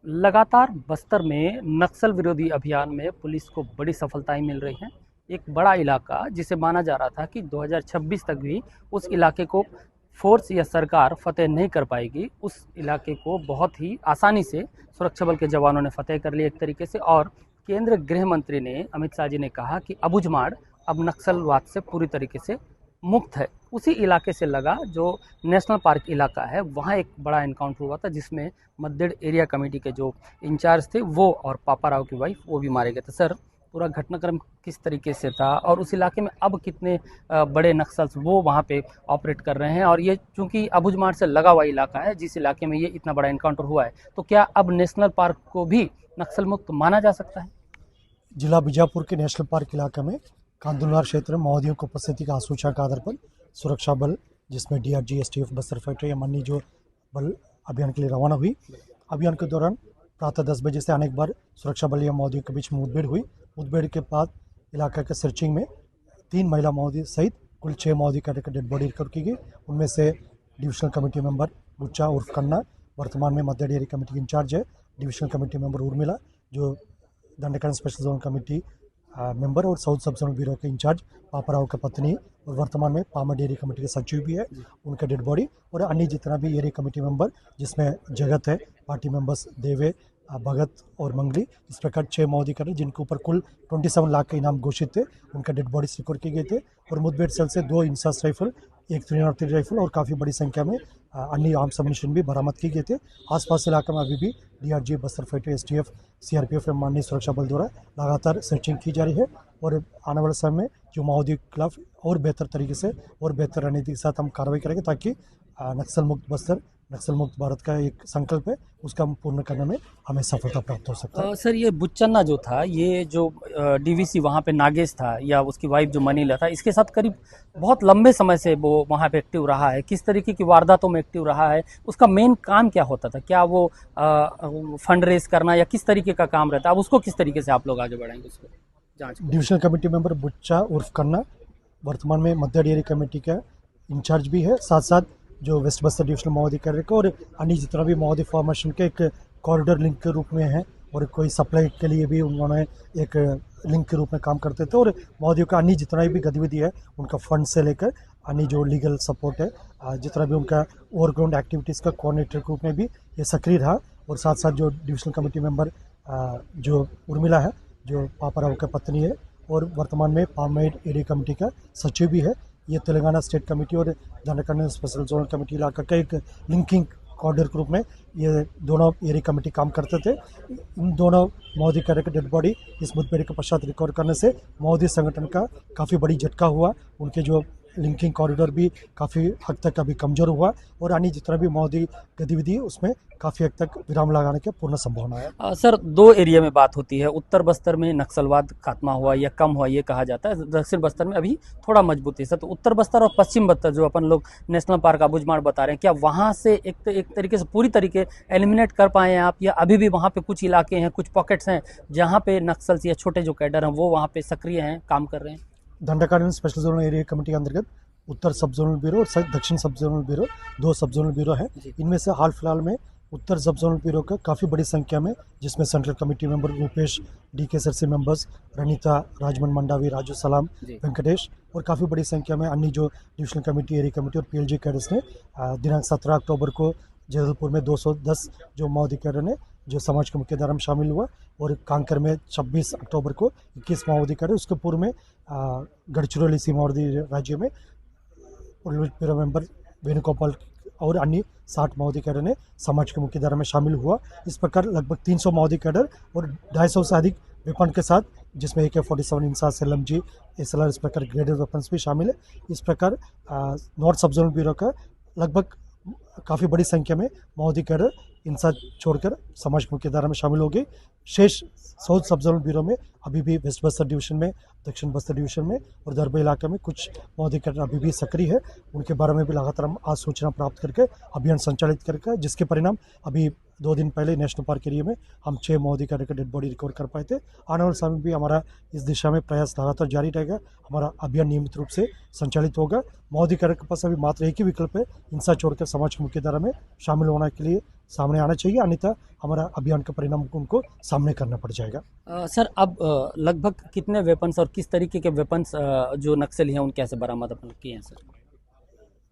लगातार बस्तर में नक्सल विरोधी अभियान में पुलिस को बड़ी सफलताएं मिल रही हैं। एक बड़ा इलाका जिसे माना जा रहा था कि 2026 तक भी उस इलाके को फोर्स या सरकार फतेह नहीं कर पाएगी, उस इलाके को बहुत ही आसानी से सुरक्षा बल के जवानों ने फतेह कर लिया एक तरीके से। और केंद्रीय गृह मंत्री ने अमित शाह जी ने कहा कि अबुझमाड़ अब नक्सलवाद से पूरी तरीके से मुक्त है। उसी इलाके से लगा जो नेशनल पार्क इलाका है, वहाँ एक बड़ा एनकाउंटर हुआ था जिसमें मद्देड़ एरिया कमेटी के जो इंचार्ज थे वो और पापा राव की वाइफ वो भी मारे गए थे। सर, पूरा घटनाक्रम किस तरीके से था और उस इलाके में अब कितने बड़े नक्सल्स वो वहाँ पे ऑपरेट कर रहे हैं? और ये चूंकि अबुझमाड़ से लगा हुआ इलाका है जिस इलाके में ये इतना बड़ा एनकाउंटर हुआ है, तो क्या अब नेशनल पार्क को भी नक्सल मुक्त माना जा सकता है? जिला बीजापुर के नेशनल पार्क इलाके में कांदुलवार क्षेत्र में माओवादियों की उपस्थिति का सूचना के आधार पर सुरक्षा बल, जिसमें डीआरजी, एसटीएफ, बस्तर फाइटर या अन्य जो बल अभियान के लिए रवाना हुई। अभियान के दौरान प्रातः 10 बजे से अनेक बार सुरक्षा बल या माओवादियों के बीच मुठभेड़ हुई। मुठभेड़ के बाद इलाका के सर्चिंग में 3 महिला माओवादी सहित कुल 6 माओवादी कैडर का डेड बॉडी रिकवर की गई। उनमें से डिविजनल कमेटी मेंबर बुच्चा उर्फ कन्ना वर्तमान में मध्य डेयरी कमेटी इंचार्ज है। डिविजनल कमेटी मेंबर उर्मिला जो Dandakaranya special zone committee member और साउथ सब जोनल ब्यूरो के इंचार्ज पापाराव की पत्नी और वर्तमान में पामा डेयरी कमेटी के सचिव भी है, उनका डेड बॉडी। और अन्य जितना भी एरिया कमेटी मेंबर जिसमें जगत है, पार्टी मेंबर्स देवे, भगत और मंगली, इस प्रकार 6 माओवादी कर जिनके ऊपर कुल 27 लाख के इनाम घोषित थे, उनका डेड बॉडीज रिकवर किए गए थे। और मुठभेड़ सेल से 2 इंसास राइफल, एक 303 राइफल और काफ़ी बड़ी संख्या में अन्य आर्म्स अम्युनिशन भी बरामद किए गए थे। आसपास इलाके में अभी भी DRG, Bastar fighter, STF, CRPF एवं माननीय सुरक्षा बल द्वारा लगातार सर्चिंग की जा रही है। और आने वाले समय में जो माओवादियों के खिलाफ और बेहतर तरीके से और बेहतर रणनीति के साथ हम कार्रवाई करेंगे ताकि नक्सल मुक्त बस्तर, नक्सल मुक्त भारत का एक संकल्प है, उसका पूर्ण करने में हमें सफलता प्राप्त हो सकता है। सर, ये बुच्चन्ना जो था, ये जो डीवीसी वहाँ पे नागेश था या उसकी वाइफ जो मनीला था, इसके साथ करीब बहुत लंबे समय से वो वहाँ पे एक्टिव रहा है। किस तरीके की वारदातों में एक्टिव रहा है? उसका मेन काम क्या होता था? क्या वो फंड रेज करना या किस तरीके का काम रहता है? अब उसको किस तरीके से आप लोग आगे बढ़ाएंगे उसको जांच? डिविजनल कमेटी मेंबर बुच्चा उर्फ कन्ना वर्तमान में मध्य डेयरी कमेटी का इंचार्ज भी है, साथ साथ जो वेस्ट बस्तर डिविजनल माओवादी कार्य का और अन्य जितना भी माओवादी फॉर्मेशन के एक कॉरिडोर लिंक के रूप में है। और कोई सप्लाई के लिए भी उन्होंने एक लिंक के रूप में काम करते थे। और माओवादियों का अन्य जितना भी गतिविधि है, उनका फंड से लेकर अन्य जो लीगल सपोर्ट है, जितना भी उनका ओवरग्राउंड एक्टिविटीज़ का कोऑर्डिनेटर के रूप में भी ये सक्रिय रहा। और साथ साथ जो डिविजनल कमेटी मेंबर जो उर्मिला है, जो पापाराव की पत्नी है और वर्तमान में पामेड एरिया कमेटी का सचिव भी है, ये तेलंगाना स्टेट कमेटी और दंडकारण स्पेशल जोनल कमेटी इलाका का एक लिंकिंग कॉर्डर के रूप में ये दोनों एरिया कमेटी काम करते थे। इन दोनों माओवादी कार्य के डेड बॉडी इस मुठभेड़ के पश्चात रिकवर करने से माओवादी संगठन का काफ़ी बड़ी झटका हुआ। उनके जो लिंकिंग कॉरिडोर भी काफ़ी हद तक अभी कमज़ोर हुआ और अन्य जितना भी माओवादी गतिविधि है उसमें काफ़ी हद तक विराम लगाने की पूर्ण संभावना है। सर, 2 एरिया में बात होती है। उत्तर बस्तर में नक्सलवाद खात्मा हुआ या कम हुआ ये कहा जाता है, दक्षिण बस्तर में अभी थोड़ा मजबूत है। सर, तो उत्तर बस्तर और पश्चिम बस्तर जो अपन लोग नेशनल पार्क अबुझमाड़ बता रहे हैं, क्या वहाँ से एक तरीके से पूरी तरीके एलिमिनेट कर पाए हैं आप, या अभी भी वहाँ पे कुछ इलाके हैं, कुछ पॉकेट्स हैं जहाँ पे नक्सल्स या छोटे जो कैडर हैं वो वहाँ पे सक्रिय हैं, काम कर रहे हैं? Dandakaranya special zonal area committee के अंतर्गत उत्तर सब जोनल ब्यूरो और दक्षिण सब जोनल ब्यूरो, 2 सब जोनल ब्यूरो है। इनमें से हाल फिलहाल में उत्तर सब जोनल ब्यूरो का काफ़ी बड़ी संख्या में, जिसमें central committee member Rupesh, DKSRC members Ranita, Rajman Mandavi, Raju सलाम, वेंकटेश और काफ़ी बड़ी संख्या में अन्य जो डिविजनल कमेटी, एरिया कमेटी और PLG कैडर्स ने दिनांक 17 अक्टूबर को जबलपुर में 210 जो माओवादी कैडर ने जो समाज के मुख्य धारा में शामिल हुआ। और कांकर में 26 अक्टूबर को 21 माओवादी कैडर, उसके पूर्व में गढ़चिरौली सीमावर्ती राज्य में ब्यूरो मेंबर वेणुगोपाल और अन्य 60 माओवादी कैडर ने समाज के मुख्य धारा में शामिल हुआ। इस प्रकार लगभग 300 माओवादी कैडर और 250 से अधिक वेपन के साथ, जिसमें AK-47 इंसास, LMG, SLR, इस प्रकार ग्रेडेड वेपन्स भी शामिल है। इस प्रकार नॉर्थ सब जोनल ब्यूरो का लगभग काफ़ी बड़ी संख्या में माओवादी कैडर इंसास छोड़कर समाज के मुख्य धारा में शामिल हो गए। शेष साउथ सब जोनल ब्यूरो में अभी भी वेस्ट बस्तर डिवीजन में, दक्षिण बस्तर डिवीजन में और दरबा इलाके में कुछ माओवादी कैडर अभी भी सक्रिय है। उनके बारे में भी लगातार हम आज सूचना प्राप्त करके अभियान संचालित करके, जिसके परिणाम अभी 2 दिन पहले नेशनल पार्क एरिया में हम 6 माओवादी कैडर का डेड बॉडी रिकवर कर पाए थे। आने वाले समय में भी हमारा इस दिशा में प्रयास लगातार जारी रहेगा। हमारा अभियान नियमित रूप से संचालित होगा। माओवादी कैडर के पास अभी मात्र एक ही विकल्प है, हिंसा छोड़कर समाज की मुख्य धारा में शामिल होने के लिए सामने आना चाहिए, अन्यथा हमारा अभियान का परिणाम उनको सामने करना पड़ जाएगा। सर अब लगभग कितने वेपन्स और किस तरीके के वेपन्स जो नक्सली हैं उन कैसे बरामद अपन किए हैं सर?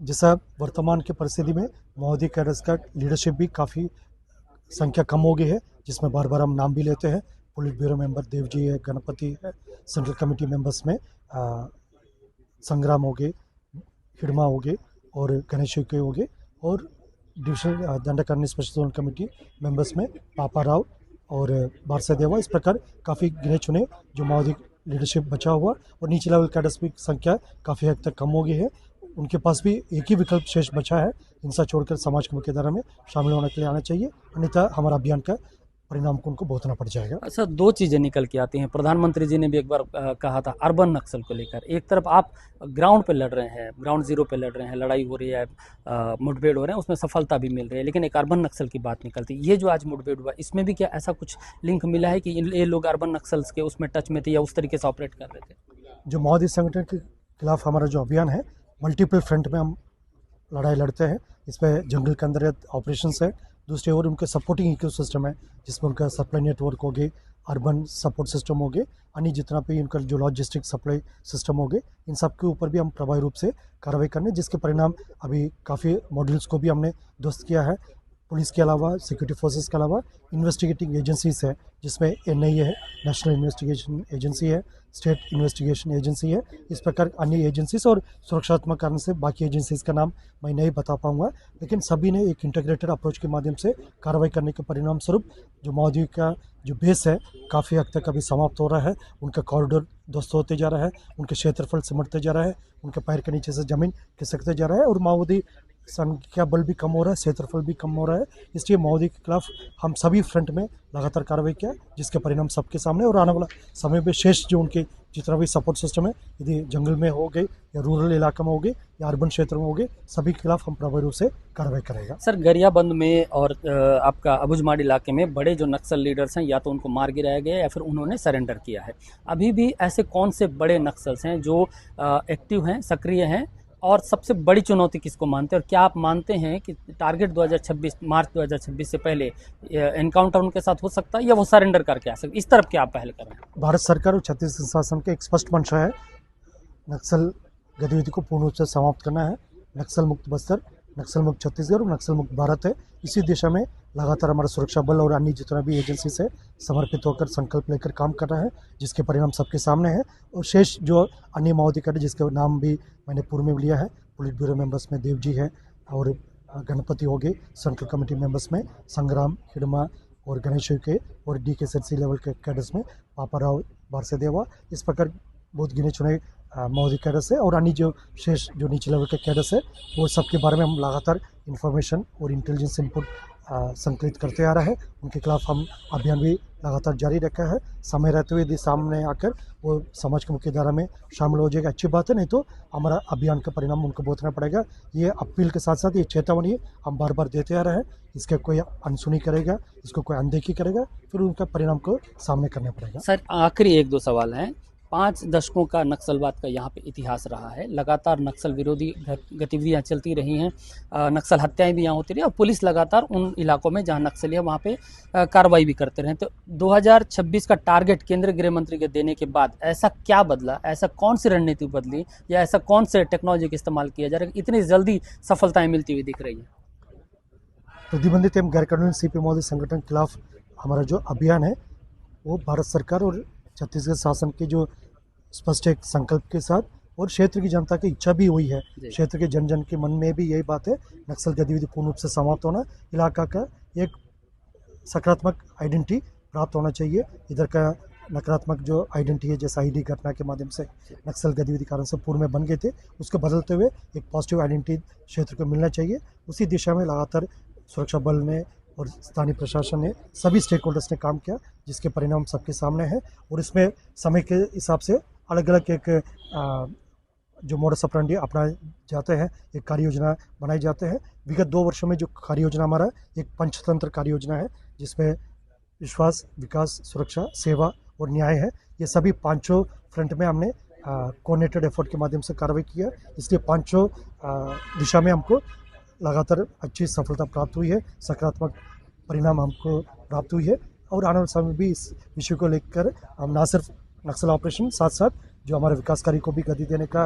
जैसा वर्तमान की परिस्थिति में माओवादी कैडर्स का लीडरशिप भी काफ़ी संख्या कम हो गई है, जिसमें बार बार हम नाम भी लेते हैं। Police bureau member Dev ji है, गणपति है, सेंट्रल कमेटी मेंबर्स में संग्राम हो गए, हिडमा हो गए और गणेश के हो गए, और divisional Dandakaranya special zone committee members में पापा राव और बारसादेवा, इस प्रकार काफ़ी गिने चुने जो माओवादी लीडरशिप बचा हुआ, और नीचे लेवल कैडर्स की संख्या काफ़ी हद तक कम हो गई है। उनके पास भी एक ही विकल्प शेष बचा है, हिंसा छोड़कर समाज की मुख्यधारा में शामिल होने के लिए आना चाहिए, अन्यथा हमारा अभियान का परिणाम को उनको भुगतना पड़ जाएगा। अच्छा, दो चीज़ें निकल के आती हैं। प्रधानमंत्री जी ने भी एक बार कहा था अर्बन नक्सल को लेकर, एक तरफ आप ग्राउंड पे लड़ रहे हैं, ग्राउंड जीरो पे लड़ रहे हैं, लड़ाई हो रही है, मुठभेड़ हो रहे हैं, उसमें सफलता भी मिल रही है, लेकिन एक अर्बन नक्सल की बात निकलती है। ये जो आज मुठभेड़ हुआ, इसमें भी क्या ऐसा कुछ लिंक मिला है कि ये लोग अर्बन नक्सल्स के उसमें टच में थे या उस तरीके से ऑपरेट कर रहे थे? जो माओवादी संगठन के खिलाफ हमारा जो अभियान है, मल्टीपल फ्रंट में हम लड़ाई लड़ते हैं। इसमें जंगल के अंदर ऑपरेशंस है, दूसरी ओर उनके सपोर्टिंग इकोसिस्टम है, जिसमें उनका सप्लाई नेटवर्क हो गए, अर्बन सपोर्ट सिस्टम हो गए, अन्य जितना भी उनका जो लॉजिस्टिक सप्लाई सिस्टम हो गए, इन सब के ऊपर भी हम प्रभावी रूप से कार्रवाई करने, जिसके परिणाम अभी काफ़ी मॉड्यूल्स को भी हमने ध्वस्त किया है। पुलिस के अलावा, सिक्योरिटी फोर्सेस के अलावा इन्वेस्टिगेटिंग एजेंसीज है, जिसमें NIA है, नेशनल इन्वेस्टिगेशन एजेंसी है, स्टेट इन्वेस्टिगेशन एजेंसी है, इस प्रकार अन्य एजेंसीज, और सुरक्षात्मक कारण से बाकी एजेंसीज का नाम मैं नहीं बता पाऊंगा, लेकिन सभी ने एक इंटीग्रेटेड अप्रोच के माध्यम से कार्रवाई करने के परिणाम स्वरूप जो माओवादी का जो बेस है काफ़ी हद तक अभी समाप्त हो रहा है, उनका कॉरिडोर ध्वस्त होते जा रहा है, उनके क्षेत्रफल सिमटते जा रहा है, उनके पैर के नीचे से जमीन खिसकते जा रहा है, और माओवादी संख्या बल भी कम हो रहा है, क्षेत्रफल भी कम हो रहा है। इसलिए माओवादी के खिलाफ हम सभी फ्रंट में लगातार कार्रवाई किया, जिसके परिणाम सबके सामने, और आने वाला समय में शेष जो उनके जितना भी सपोर्ट सिस्टम है, यदि जंगल में हो गए या रूरल इलाका में हो गए या अर्बन क्षेत्र में हो गए, सभी के खिलाफ हम प्रभावी रूप से कार्रवाई करेगा। सर, गरियाबंद में और आपका अबुझमाड़ इलाके में बड़े जो नक्सल लीडर्स हैं, या तो उनको मार गिराया गया या फिर उन्होंने सरेंडर किया है। अभी भी ऐसे कौन से बड़े नक्सल्स हैं जो एक्टिव हैं, सक्रिय हैं, और सबसे बड़ी चुनौती किसको मानते हैं? और क्या आप मानते हैं कि टारगेट 2026 मार्च 2026 से पहले एनकाउंटर उनके साथ हो सकता है, या वो सरेंडर करके आ सकते? इस तरफ क्या आप पहल कर रहे हैं? भारत सरकार और छत्तीसगढ़ शासन के एक स्पष्ट मंशा है, नक्सल गतिविधि को पूर्ण रूप से समाप्त करना है। नक्सल मुक्त बस्तर, नक्सल मुक्त छत्तीसगढ़ और नक्सल मुक्त भारत है। इसी दिशा में लगातार हमारा सुरक्षा बल और अन्य जितना भी एजेंसी से समर्पित होकर संकल्प लेकर काम कर रहा है, जिसके परिणाम सबके सामने है। और शेष जो अन्य माओवादी कैडर, जिसके नाम भी मैंने पूर्व में लिया है, पुलिस ब्यूरो मेंबर्स में देव जी है, और गणपति हो गए, सेंट्रल कमेटी मेंबर्स में संग्राम, हिडमा और गणेश के, और DKSC लेवल के कैडर्स में पापा राव, बारसादेवा, इस प्रकार बहुत गिने चुने माओवादी कैडर्स है, और अन्य जो शेष जो नीचे लेवल के कैडर्स है, वो सबके बारे में हम लगातार इंफॉर्मेशन और इंटेलिजेंस इनपुट संकलित करते आ रहा है। उनके खिलाफ हम अभियान भी लगातार जारी रखा है। समय रहते हुए यदि सामने आकर वो समाज की मुख्य धारा में शामिल हो जाएगा, अच्छी बात है, नहीं तो हमारा अभियान का परिणाम उनको भुगतना पड़ेगा। ये अपील के साथ साथ ये चेतावनी हम बार बार देते आ रहे हैं। इसके कोई अनसुनी करेगा, इसको कोई अनदेखी करेगा, फिर उनका परिणाम को सामने करना पड़ेगा। सर, आखिरी एक दो सवाल हैं। 5 दशकों का नक्सलवाद का यहाँ पे इतिहास रहा है, लगातार नक्सल विरोधी गतिविधियाँ चलती रही हैं, नक्सल हत्याएं भी यहाँ होती रही, और पुलिस लगातार उन इलाकों में जहाँ नक्सली है वहाँ पे कार्रवाई भी करते रहे। तो 2026 का टारगेट केंद्रीय गृह मंत्री के देने के बाद ऐसा क्या बदला, ऐसा कौन सी रणनीति बदली, या ऐसा कौन से टेक्नोलॉजी का इस्तेमाल किया जा रहा है, इतनी जल्दी सफलताएँ मिलती हुई दिख रही है? प्रतिबंधित एवं गैरकानूनी CP माओवादी संगठन के खिलाफ हमारा जो अभियान है, वो भारत सरकार और छत्तीसगढ़ शासन के जो स्पष्ट एक संकल्प के साथ, और क्षेत्र की जनता की इच्छा भी हुई है, क्षेत्र के जन जन के मन में भी यही बात है, नक्सल गतिविधि पूर्ण रूप से समाप्त होना, इलाका का एक सकारात्मक आइडेंटिटी प्राप्त होना चाहिए। इधर का नकारात्मक जो आइडेंटिटी है, जैसे ID घटना के माध्यम से नक्सल गतिविधि कारण से पूर्व में बन गए थे, उसको बदलते हुए एक पॉजिटिव आइडेंटिटी क्षेत्र को मिलना चाहिए। उसी दिशा में लगातार सुरक्षा बल ने और स्थानीय प्रशासन ने, सभी स्टेक होल्डर्स ने काम किया, जिसके परिणाम सबके सामने हैं। और इसमें समय के हिसाब से अलग अलग एक जो मोडस ऑपरेंडी अपनाए जाते हैं, एक कार्य योजना बनाए जाते हैं। विगत 2 वर्षों में जो कार्य योजना हमारा एक पंचतंत्र कार्य योजना है, जिसमें विश्वास, विकास, सुरक्षा, सेवा और न्याय है। ये सभी पांचों फ्रंट में हमने कोऑर्डिनेटेड एफर्ट के माध्यम से कार्रवाई किया। इसलिए पांचों दिशा में हमको लगातार अच्छी सफलता प्राप्त हुई है, सकारात्मक परिणाम हमको प्राप्त हुई है और आने वाले समय में भी इस विषय को लेकर हम ना सिर्फ नक्सल ऑपरेशन साथ साथ जो हमारे विकास कार्य को भी गति देने का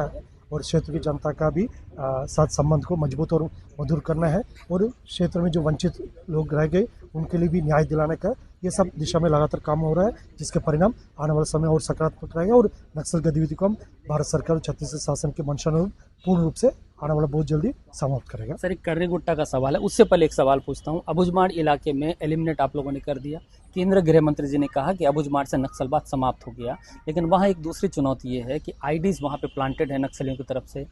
और क्षेत्र की जनता का भी साथ संबंध को मजबूत और मधुर करना है और क्षेत्र में जो वंचित लोग रह गए उनके लिए भी न्याय दिलाने का ये सब दिशा में लगातार काम हो रहा है, जिसके परिणाम आने वाले समय और सकारात्मक रहेगा और नक्सल गतिविधि को हम भारत सरकार और छत्तीसगढ़ शासन के मंशानुरूप पूर्ण रूप से आने वाला बहुत जल्दी समाप्त करेगा। सर, एक कर्रे गुट्टा का सवाल है, उससे पहले एक सवाल पूछता हूँ। अबुझमाड़ इलाके में एलिमिनेट आप लोगों ने कर दिया। केंद्रीय गृह मंत्री जी ने कहा कि अबुझमाड़ से नक्सलवाद समाप्त हो गया, लेकिन वहाँ एक दूसरी चुनौती ये है कि आईडीज वहाँ पे प्लांटेड है नक्सलियों की तरफ से,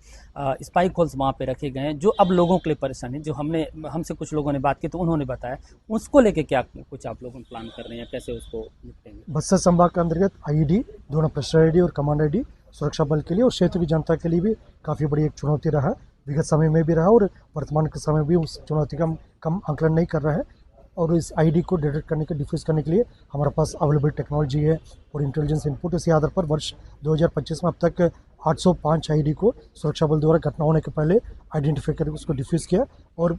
स्पाइक होल्स वहाँ पे रखे गए हैं जो अब लोगों के लिए परेशानी। जो हमसे कुछ लोगों ने बात की तो उन्होंने बताया, उसको लेके क्या कुछ आप लोग प्लान कर रहे हैं, कैसे उसको निपटेंगे? बस्तर संभाग के अंतर्गत आईडी, दोनों प्रेशर आईडी और कमांड आईडी सुरक्षा बल के लिए और क्षेत्र की जनता के लिए भी काफ़ी बड़ी एक चुनौती रहा, विगत समय में भी रहा और वर्तमान के समय भी उस चुनौती का कम आंकलन नहीं कर रहा है। और इस आईडी को डिटेक्ट करने के डिफ्यूज़ करने के लिए हमारे पास अवेलेबल टेक्नोलॉजी है और इंटेलिजेंस इनपुट। इसी आधार पर वर्ष 2025 में अब तक 805 आईडी को सुरक्षा बल द्वारा घटना होने के पहले आइडेंटिफाई करके उसको डिफ्यूज़ किया और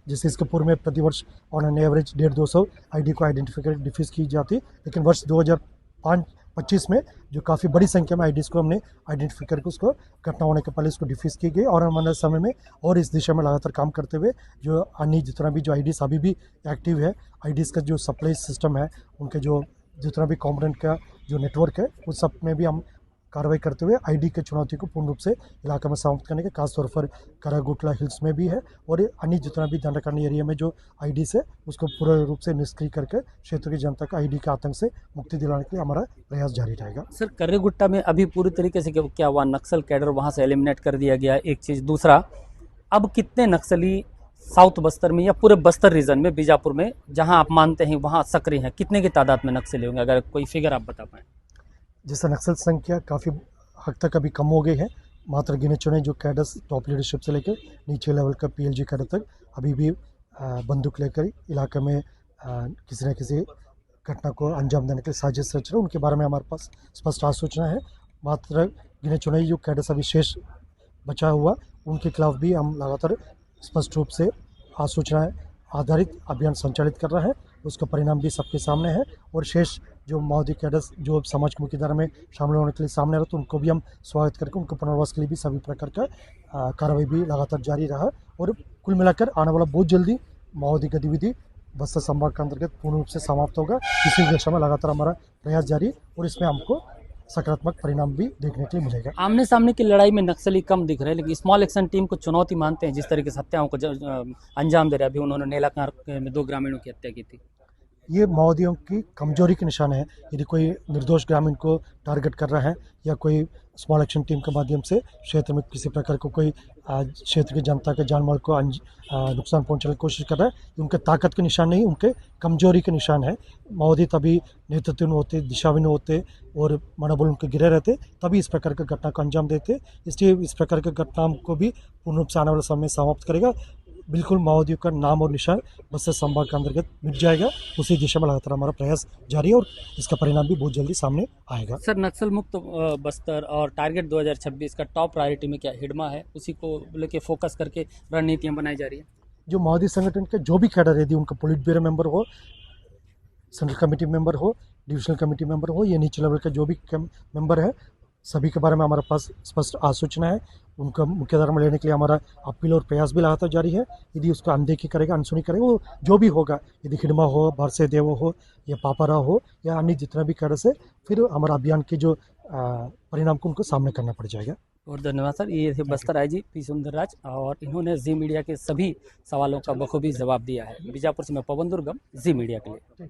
जैसे इसके पूर्व में प्रतिवर्ष ऑन एन एवरेज 150-200 आईडी को आइडेंटिफाई करके डिफ्यूज़ की जाती, लेकिन वर्ष 2025 में जो काफ़ी बड़ी संख्या में आईडीज़ को हमने आइडेंटिफाई करके उसको घटना होने के पहले उसको डिफ्यूज़ की गई और हमारे समय में और इस दिशा में लगातार काम करते हुए जो अन्य जितना भी जो आईडीज़ अभी भी एक्टिव है, आईडीज़ का जो सप्लाई सिस्टम है, उनके जो जितना भी कॉम्पोनेंट का जो नेटवर्क है उस सब में भी हम कार्रवाई करते हुए आईडी की चुनौती को पूर्ण रूप से इलाके में समाप्त करने के खासतौर पर करागुटला हिल्स में भी है और अन्य जितना भी दंडकारण्य एरिया में जो आईडी से उसको पूर्ण रूप से निष्क्रिय करके क्षेत्र की जनता का आईडी के आतंक से मुक्ति दिलाने के लिए हमारा प्रयास जारी रहेगा। सर, कर्रे गुट्टा में अभी पूरी तरीके से क्या हुआ, नक्सल कैडर वहाँ से एलिमिनेट कर दिया गया, एक चीज़। दूसरा, अब कितने नक्सली साउथ बस्तर में या पूरे बस्तर रीजन में, बीजापुर में, जहां आप मानते हैं वहां सक्रिय हैं, कितने की तादाद में नक्सली होंगे, अगर कोई फिगर आप बता पाएँ? जैसे नक्सल संख्या काफ़ी हद तक अभी कम हो गई है, मात्र गिने चुने जो कैडर्स टॉप लीडरशिप से लेकर नीचे लेवल का पीएलजी कैडर तक अभी भी बंदूक लेकर इलाके में किसी न किसी घटना को अंजाम देने के लिए साजिश रच रहे हैं, उनके बारे में हमारे पास स्पष्ट आसूचना है। मात्र गिने चुने जो कैडर्स अभी शेष बचा हुआ उनके खिलाफ भी हम लगातार स्पष्ट रूप से आसूचनाएँ आधारित अभियान संचालित कर रहे हैं, उसका परिणाम भी सबके सामने है और शेष जो माओवादी कैडर्स जो समाज की मुख्यधारा में शामिल होने के लिए सामने रहे तो उनको भी हम स्वागत करके उनको पुनर्वास के लिए भी सभी प्रकार का कार्रवाई भी लगातार जारी रहा और कुल मिलाकर आने वाला बहुत जल्दी माओवादी गतिविधि बस्तर संभाग के अंतर्गत पूर्ण रूप से समाप्त होगा। इसी दिशा में लगातार हमारा प्रयास जारी और इसमें हमको सकारात्मक परिणाम भी देखने के लिए मिलेगा। आमने सामने की लड़ाई में नक्सली कम दिख रहे हैं, लेकिन स्मॉल एक्शन टीम को चुनौती मानते हैं, जिस तरीके से हत्याओं को अंजाम दे रहे हैं। अभी उन्होंने नेलाकार में 2 ग्रामीणों की हत्या की थी। ये माओवादियों की कमजोरी के निशान है। यदि कोई निर्दोष ग्रामीण को टारगेट कर रहा है या कोई स्मॉल एक्शन टीम के माध्यम से क्षेत्र में किसी प्रकार को कोई क्षेत्र की जनता के जान माल को नुकसान पहुंचाने की कोशिश कर रहा है, ये उनके ताकत के निशान नहीं, उनके कमजोरी के निशान है। माओवादी तभी नेतृत्व होते, दिशाहीन होते और मनोबल उनके गिरे रहते, तभी इस प्रकार की घटना को अंजाम देते। इसलिए इस प्रकार की घटनाओं को भी पूर्ण रूप से आने वाले समय में समाप्त करेगा। बिल्कुल माओवादियों का नाम और निशान बस्तर संभाग के अंतर्गत मिट जाएगा। उसी दिशा में लगातार हमारा प्रयास जारी है और इसका परिणाम भी बहुत जल्दी सामने आएगा। सर, नक्सल मुक्त बस्तर और टारगेट 2026 का टॉप प्रायोरिटी में क्या हिडमा है, उसी को लेके फोकस करके रणनीतियाँ बनाई जा रही है? जो माओवादी संगठन के जो भी कैडर यदि उनका पोलिट ब्यूरो मेंबर हो, सेंट्रल कमेटी मेंबर हो, डिविजनल कमेटी मेंबर हो या नीचे लेवल का जो भी मेंबर है, सभी के बारे में हमारे पास स्पष्ट आसूचना है। उनका मुख्यधारा में लेने के लिए हमारा अपील और प्रयास भी लगातार जारी है। यदि उसका अनदेखी करेगा, अनसुनी करेगा, वो जो भी होगा, यदि हिडमा हो, भारसे देव हो या पापारा हो या अन्य जितना भी कैडर से, फिर हमारा अभियान के जो परिणाम को उनको सामने करना पड़ जाएगा। और धन्यवाद सर। ये थे बस्तर आईजी पी सुंदरराज और इन्होंने जी मीडिया के सभी सवालों का बखूबी जवाब दिया है। बीजापुर से मैं पवन दुर्गम, जी मीडिया के लिए।